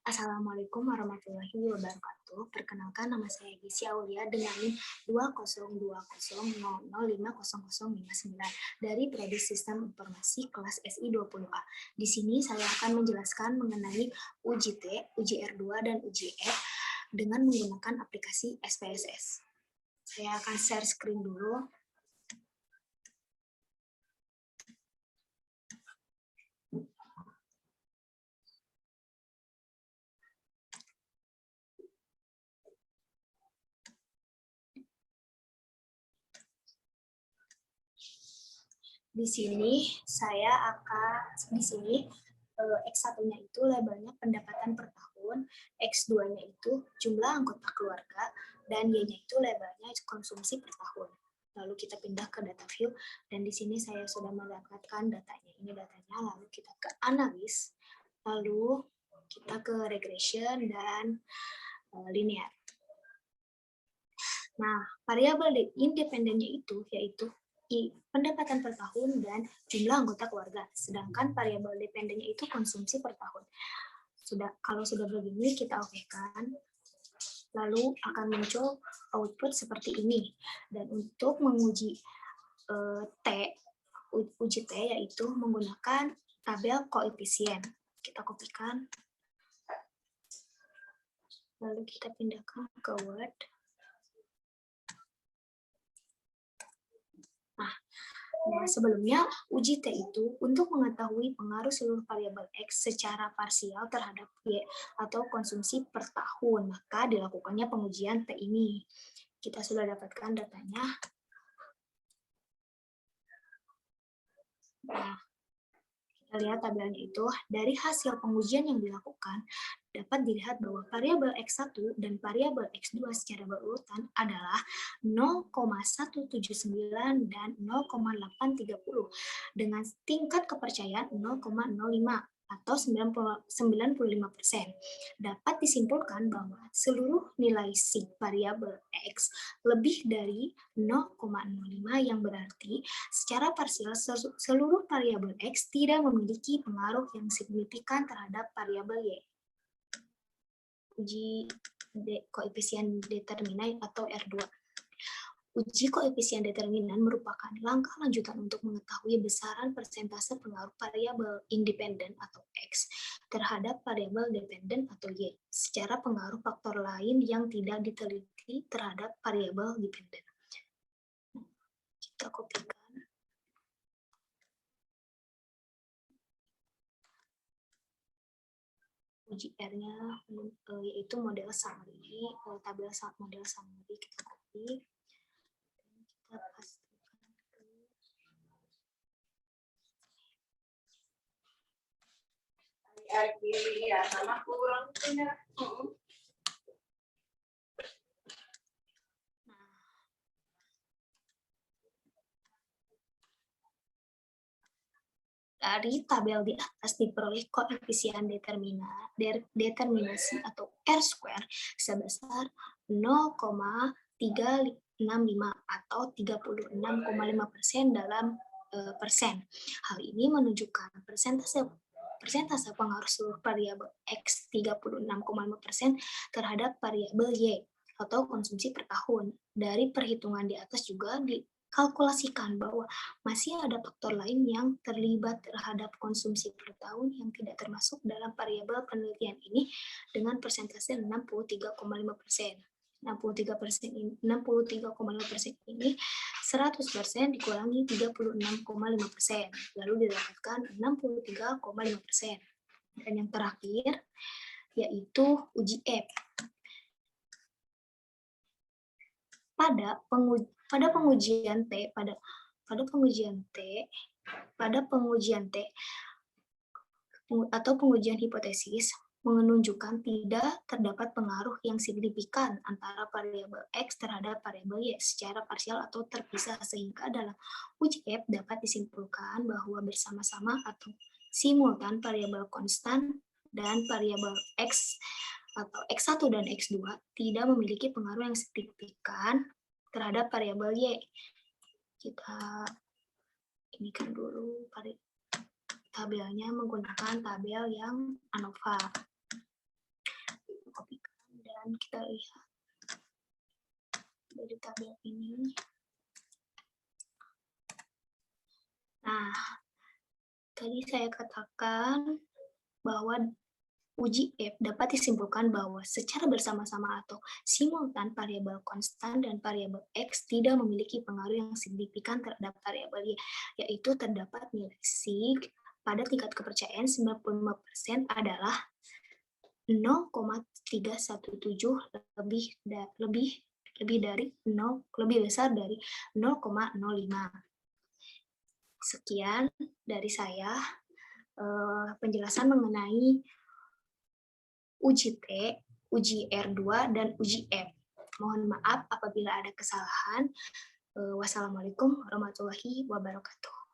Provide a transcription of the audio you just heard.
Assalamualaikum warahmatullahi wabarakatuh. Perkenalkan, nama saya Gisya Aulia dengan NIM 20200005059 dari Prodi Sistem Informasi kelas SI 20A. Di sini saya akan menjelaskan mengenai uji T, uji R2, dan uji F dengan menggunakan aplikasi SPSS. Saya akan share screen dulu. Di sini X1-nya itu labelnya pendapatan per tahun, X2-nya itu jumlah anggota keluarga, dan Y-nya itu labelnya konsumsi per tahun. Lalu kita pindah ke data view, dan di sini saya sudah mendapatkan datanya. Ini datanya, lalu kita ke analis, lalu kita ke regression dan linear. Nah, variabel independennya itu yaitu pendapatan per tahun dan jumlah anggota keluarga. Sedangkan variabel dependennya itu konsumsi per tahun. Kalau sudah begini kita okekan, lalu akan muncul output seperti ini. Dan untuk menguji uji T yaitu menggunakan tabel koefisien. Kita kopikan, lalu kita pindahkan ke Word. Nah, sebelumnya, uji T itu untuk mengetahui pengaruh seluruh variabel X secara parsial terhadap Y atau konsumsi per tahun. Maka dilakukannya pengujian T ini. Kita sudah dapatkan datanya. Nah, kita lihat tabelnya itu. Dari hasil pengujian yang dilakukan, dapat dilihat bahwa variabel X1 dan variabel X2 secara berurutan adalah 0,179 dan 0,830 dengan tingkat kepercayaan 0,05 atau 95%. Dapat disimpulkan bahwa seluruh nilai sig variabel X lebih dari 0,05 yang berarti secara parsial seluruh variabel X tidak memiliki pengaruh yang signifikan terhadap variabel Y. Uji koefisien determinan atau R2. Uji koefisien determinan merupakan langkah lanjutan untuk mengetahui besaran persentase pengaruh variabel independen atau X terhadap variabel dependen atau Y secara pengaruh faktor lain yang tidak diteliti terhadap variabel dependen. Kita kopikan. Uji R-nya yaitu model summary, tabel model summary kita copy, kita pastikan dari tabel di atas diperoleh koefisien determinasi atau R-square sebesar 0,365 atau 36,5% dalam persen. Hal ini menunjukkan persentase pengaruh seluruh variabel X 36,5% terhadap variabel Y atau konsumsi per tahun. Dari perhitungan di atas juga kalkulasikan bahwa masih ada faktor lain yang terlibat terhadap konsumsi per tahun yang tidak termasuk dalam variabel penelitian ini dengan persentase 63,5%. 63,5% ini 100% dikurangi 36,5%, lalu didapatkan 63,5%. Dan yang terakhir yaitu uji F. Pada pengujian T atau pengujian hipotesis menunjukkan tidak terdapat pengaruh yang signifikan antara variabel X terhadap variabel Y secara parsial atau terpisah, sehingga dalam uji F dapat disimpulkan bahwa bersama-sama atau simultan variabel konstan dan variabel X atau X1 dan X2 tidak memiliki pengaruh yang signifikan terhadap variabel Y. Kita inikan dulu tabelnya menggunakan tabel yang ANOVA. saya katakan bahwa uji F dapat disimpulkan bahwa secara bersama-sama atau simultan variabel konstan dan variabel X tidak memiliki pengaruh yang signifikan terhadap variabel Y, yaitu terdapat nilai sig pada tingkat kepercayaan 95% adalah 0,317 lebih besar dari 0,05. Sekian dari saya penjelasan mengenai uji T, uji R2, dan uji F. Mohon maaf apabila ada kesalahan. Wassalamualaikum warahmatullahi wabarakatuh.